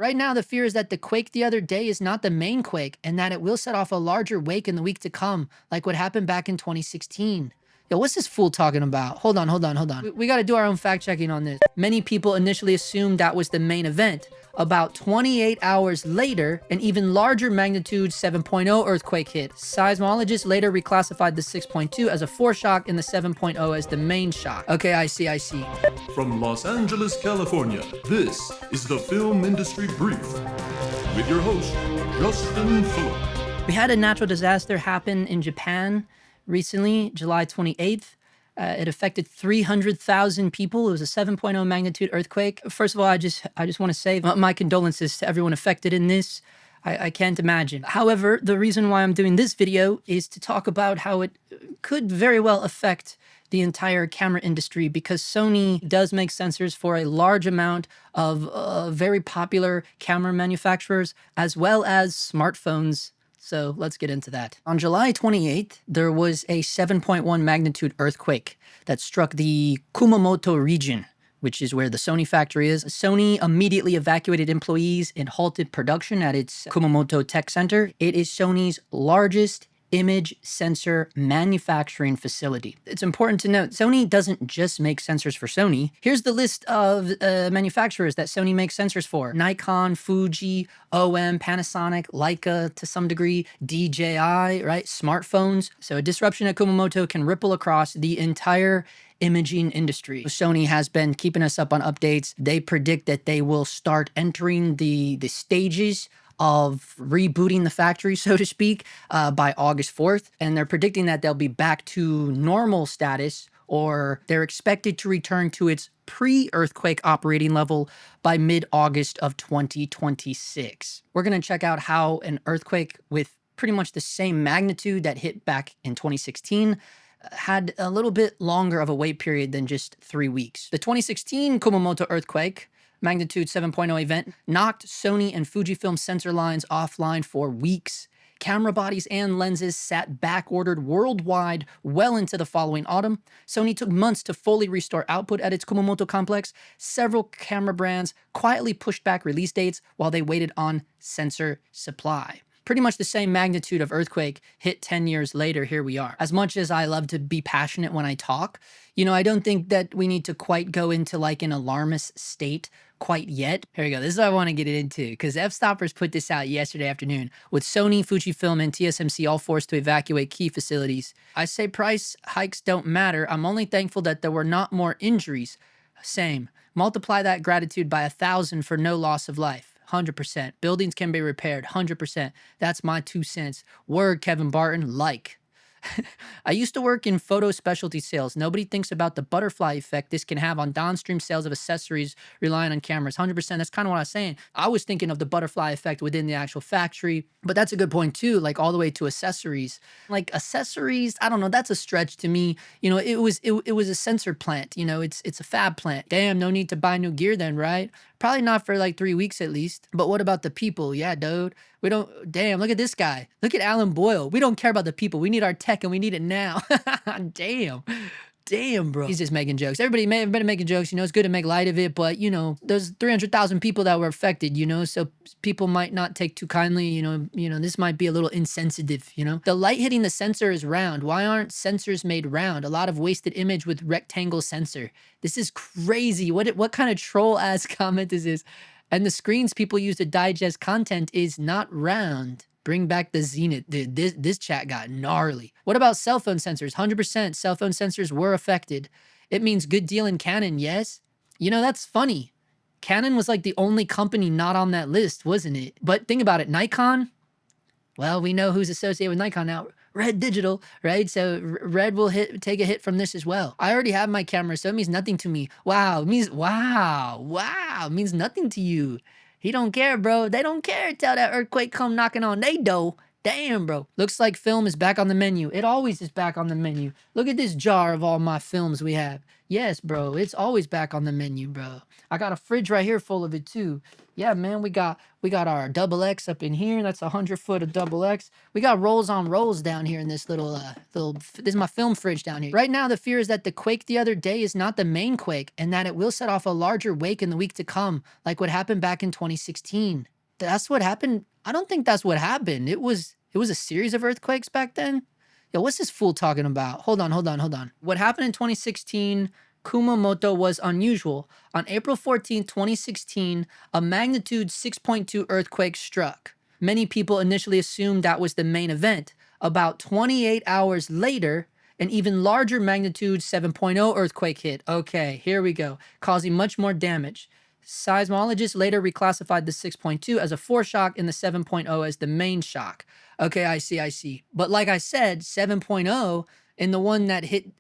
Right now, the fear is that the quake the other day is not the main quake and that it will set off a larger wake in the week to come, like what happened back in 2016. Yo, what's this fool talking about? Hold on. We got to do our own fact checking on this. Many people initially assumed that was the main event. About 28 hours later, an even larger magnitude 7.0 earthquake hit. Seismologists later reclassified the 6.2 as a foreshock and the 7.0 as the main shock. Okay, I see. From Los Angeles, California, this is the Film Industry Brief with your host, Justin Phillip. We had a natural disaster happen in Japan recently, July 28th. It affected 300,000 people. It was a 7.0 magnitude earthquake. First of all, I just want to say my condolences to everyone affected in this. I can't imagine. However, the reason why I'm doing this video is to talk about how it could very well affect the entire camera industry, because Sony does make sensors for a large amount of very popular camera manufacturers, as well as smartphones. So let's get into that. On July 28th, there was a 7.1 magnitude earthquake that struck the Kumamoto region, which is where the Sony factory is. Sony immediately evacuated employees and halted production at its Kumamoto Tech Center. It is Sony's largest image sensor manufacturing facility. It's important to note, Sony doesn't just make sensors for Sony. Here's the list of manufacturers that Sony makes sensors for: Nikon, Fuji, OM, Panasonic, Leica to some degree, DJI, right? Smartphones. So a disruption at Kumamoto can ripple across the entire imaging industry. Sony has been keeping us up on updates. They predict that they will start entering the stages of rebooting the factory, so to speak, by August 4th. And they're predicting that they'll be back to normal status, or they're expected to return to its pre-earthquake operating level by mid-August of 2026. We're going to check out how an earthquake with pretty much the same magnitude that hit back in 2016 had a little bit longer of a wait period than just 3 weeks. The 2016 Kumamoto earthquake, magnitude 7.0 event, knocked Sony and Fujifilm sensor lines offline for weeks. Camera bodies and lenses sat back-ordered worldwide well into the following autumn. Sony took months to fully restore output at its Kumamoto complex. Several camera brands quietly pushed back release dates while they waited on sensor supply. Pretty much the same magnitude of earthquake hit 10 years later. Here we are. As much as I love to be passionate when I talk, I don't think that we need to quite go into like an alarmist state quite yet. Here we go. This is what I want to get into, because F-Stoppers put this out yesterday afternoon with Sony, Fujifilm, and TSMC all forced to evacuate key facilities. I say price hikes don't matter. I'm only thankful that there were not more injuries. Same. Multiply that gratitude by 1,000 for no loss of life. 100%. Buildings can be repaired. 100%. That's my 2 cents. Word, Kevin Barton. Like. I used to work in photo specialty sales. Nobody thinks about the butterfly effect this can have on downstream sales of accessories relying on cameras. 100%. That's kind of what I was saying. I was thinking of the butterfly effect within the actual factory, but that's a good point too, like all the way to accessories. Like accessories, I don't know, that's a stretch to me. It was a sensor plant, it's a fab plant. Damn, no need to buy new gear then, right? Probably not for like 3 weeks at least. But what about the people? Yeah, dude. We don't, damn, look at this guy. Look at Alan Boyle. We don't care about the people. We need our tech and we need it now. Damn, bro. He's just making jokes. Everybody may have been making jokes, it's good to make light of it, but there's 300,000 people that were affected, so people might not take too kindly, this might be a little insensitive, The light hitting the sensor is round. Why aren't sensors made round? A lot of wasted image with rectangle sensor. This is crazy. What kind of troll ass comment is this? And the screens people use to digest content is not round. Bring back the Zenith. Dude, this chat got gnarly. What about cell phone sensors? 100% cell phone sensors were affected. It means good deal in Canon, yes? That's funny. Canon was like the only company not on that list, wasn't it? But think about it, Nikon, well, we know who's associated with Nikon now. Red Digital, right? So Red will take a hit from this as well. I already have my camera, so it means nothing to me. Wow, it means it means nothing to you. He don't care, bro. They don't care till that earthquake come knocking on they door. Damn, bro. Looks like film is back on the menu. It always is back on the menu. Look at this jar of all my films we have. Yes, bro. It's always back on the menu, bro. I got a fridge right here full of it too. Yeah, man. We got our double X up in here. That's 100 foot of double X. We got rolls on rolls down here in this little this is my film fridge down here. Right now, the fear is that the quake the other day is not the main quake and that it will set off a larger wake in the week to come, like what happened back in 2016. That's what happened. I don't think that's what happened. It was a series of earthquakes back then. Yo, what's this fool talking about? Hold on. What happened in 2016, Kumamoto, was unusual. On April 14, 2016, a magnitude 6.2 earthquake struck. Many people initially assumed that was the main event. About 28 hours later, an even larger magnitude 7.0 earthquake hit. Okay, here we go, causing much more damage. Seismologists later reclassified the 6.2 as a foreshock and the 7.0 as the main shock. Okay, I see. But like I said, 7.0 and the one that hit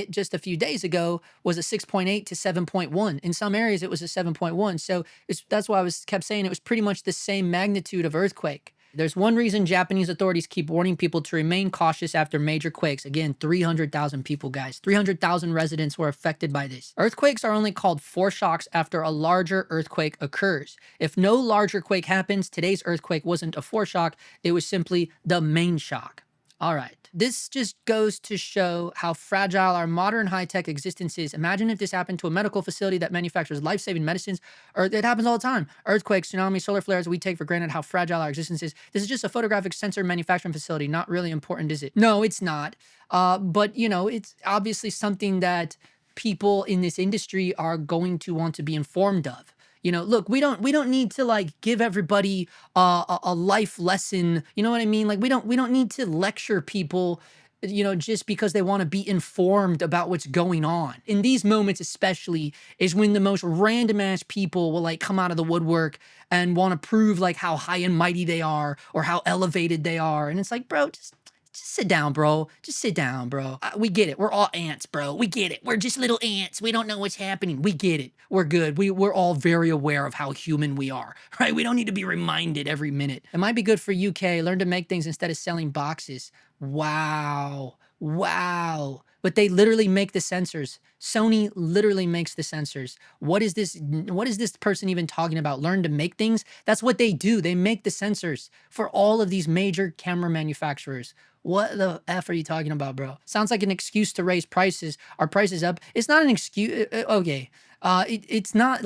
just a few days ago was a 6.8 to 7.1. In some areas, it was a 7.1. So that's why I kept saying it was pretty much the same magnitude of earthquake. There's one reason Japanese authorities keep warning people to remain cautious after major quakes. Again, 300,000 people, guys. 300,000 residents were affected by this. Earthquakes are only called foreshocks after a larger earthquake occurs. If no larger quake happens, today's earthquake wasn't a foreshock. It was simply the main shock. All right. This just goes to show how fragile our modern high-tech existence is. Imagine if this happened to a medical facility that manufactures life-saving medicines, or it happens all the time. Earthquakes, tsunamis, solar flares, we take for granted how fragile our existence is. This is just a photographic sensor manufacturing facility. Not really important, is it? No, it's not. But, it's obviously something that people in this industry are going to want to be informed of. Look, we don't need to give everybody a life lesson. You know what I mean? We don't need to lecture people, just because they want to be informed about what's going on. In these moments especially is when the most random ass people will come out of the woodwork and want to prove how high and mighty they are or how elevated they are. And it's bro, just sit down, bro. Just sit down, bro. We get it. We're all ants, bro. We get it. We're just little ants. We don't know what's happening. We get it. We're good. We're all very aware of how human we are, right? We don't need to be reminded every minute. It might be good for UK. Learn to make things instead of selling boxes. Wow. But they literally make the sensors. Sony literally makes the sensors. What is this person even talking about? Learn to make things? That's what they do. They make the sensors for all of these major camera manufacturers. What the F are you talking about, bro? Sounds like an excuse to raise prices. Are prices up? It's not an excuse. Okay. It's not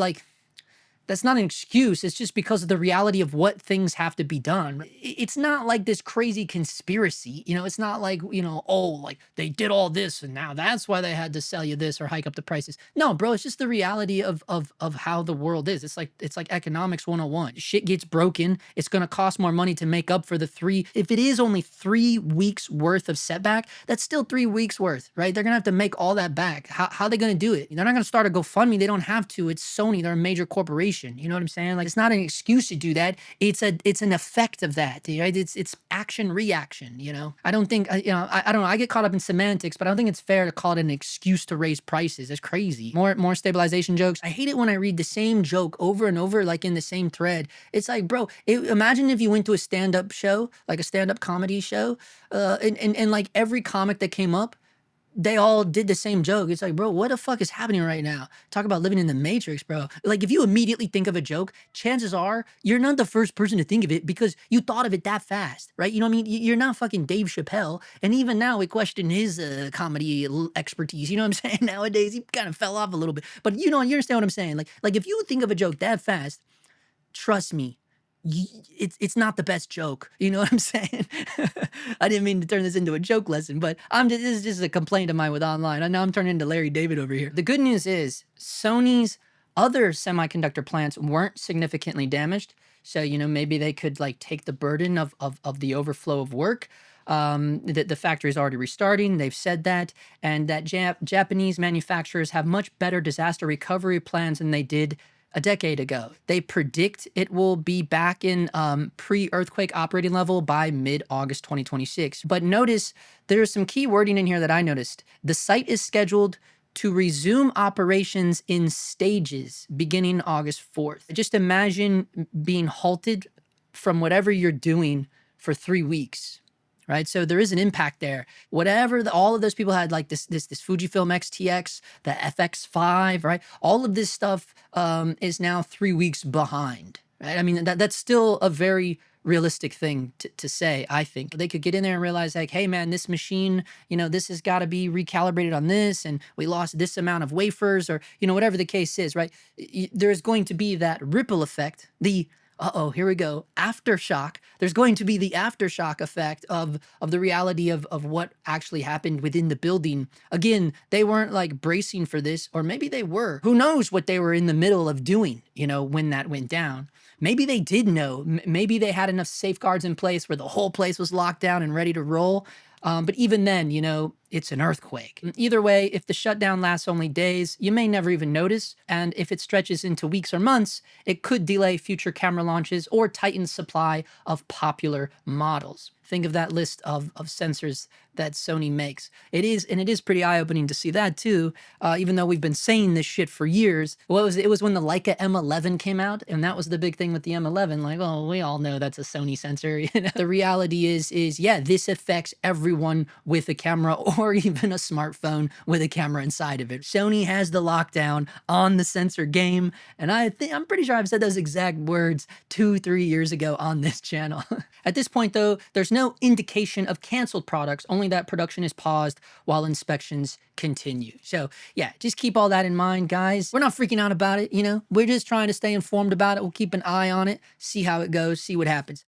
that's not an excuse. It's just because of the reality of what things have to be done. It's not like this crazy conspiracy. It's not they did all this and now that's why they had to sell you this or hike up the prices. No, bro, it's just the reality of how the world is. It's like economics 101. Shit gets broken. It's going to cost more money to make up for if it is only 3 weeks worth of setback, that's still 3 weeks worth, right? They're going to have to make all that back. How are they going to do it? They're not going to start a GoFundMe. They don't have to. It's Sony. They're a major corporation. You know what I'm saying? It's not an excuse to do that. It's an effect of that, right? It's action reaction. I don't think I don't know. I get caught up in semantics, but I don't think it's fair to call it an excuse to raise prices. That's crazy. More stabilization jokes. I hate it when I read the same joke over and over, in the same thread. It's bro, imagine if you went to a stand-up show, a stand-up comedy show, and every comic that came up, they all did the same joke. It's bro, what the fuck is happening right now? Talk about living in the Matrix, bro. If you immediately think of a joke, chances are you're not the first person to think of it because you thought of it that fast, right? You know what I mean? You're not fucking Dave Chappelle. And even now we question his comedy expertise. You know what I'm saying? Nowadays, he kind of fell off a little bit. But you understand what I'm saying? If you think of a joke that fast, trust me, it's not the best joke. You know what I'm saying? I didn't mean to turn this into a joke lesson, but this is just a complaint of mine with online. I know I'm turning into Larry David over here. The good news is Sony's other semiconductor plants weren't significantly damaged. So, maybe they could take the burden of the overflow of work. The factory is already restarting. They've said that, and that Japanese manufacturers have much better disaster recovery plans than they did a decade ago. They predict it will be back in pre-earthquake operating level by mid-August 2026. But notice there's some key wording in here that I noticed. The site is scheduled to resume operations in stages beginning August 4th. Just imagine being halted from whatever you're doing for 3 weeks. Right. So there is an impact there. Whatever all of those people had, like this Fujifilm XTX, the FX5, right? All of this stuff is now 3 weeks behind. Right. I mean, that's still a very realistic thing to say. I think they could get in there and realize, like, hey man, this machine, this has got to be recalibrated on this, and we lost this amount of wafers, or whatever the case is, right? There's going to be that ripple effect, here we go, aftershock. There's going to be the aftershock effect of the reality of what actually happened within the building. Again, they weren't like bracing for this, or maybe they were. Who knows what they were in the middle of doing, when that went down. Maybe they did know. Maybe they had enough safeguards in place where the whole place was locked down and ready to roll. But even then, it's an earthquake. Either way, if the shutdown lasts only days, you may never even notice. And if it stretches into weeks or months, it could delay future camera launches or tighten supply of popular models. Think of that list of sensors that Sony makes. It is pretty eye-opening to see that too, even though we've been saying this shit for years. It was when the Leica M11 came out, and that was the big thing with the M11. Like, well, we all know that's a Sony sensor. The reality is, yeah, this affects everyone with a camera or even a smartphone with a camera inside of it. Sony has the lockdown on the sensor game, and I'm pretty sure I've said those exact words 2-3 years ago on this channel. At this point, though, there's no indication of canceled products, only that production is paused while inspections continue. So yeah, just keep all that in mind, guys. We're not freaking out about it, We're just trying to stay informed about it. We'll keep an eye on it, see how it goes, see what happens.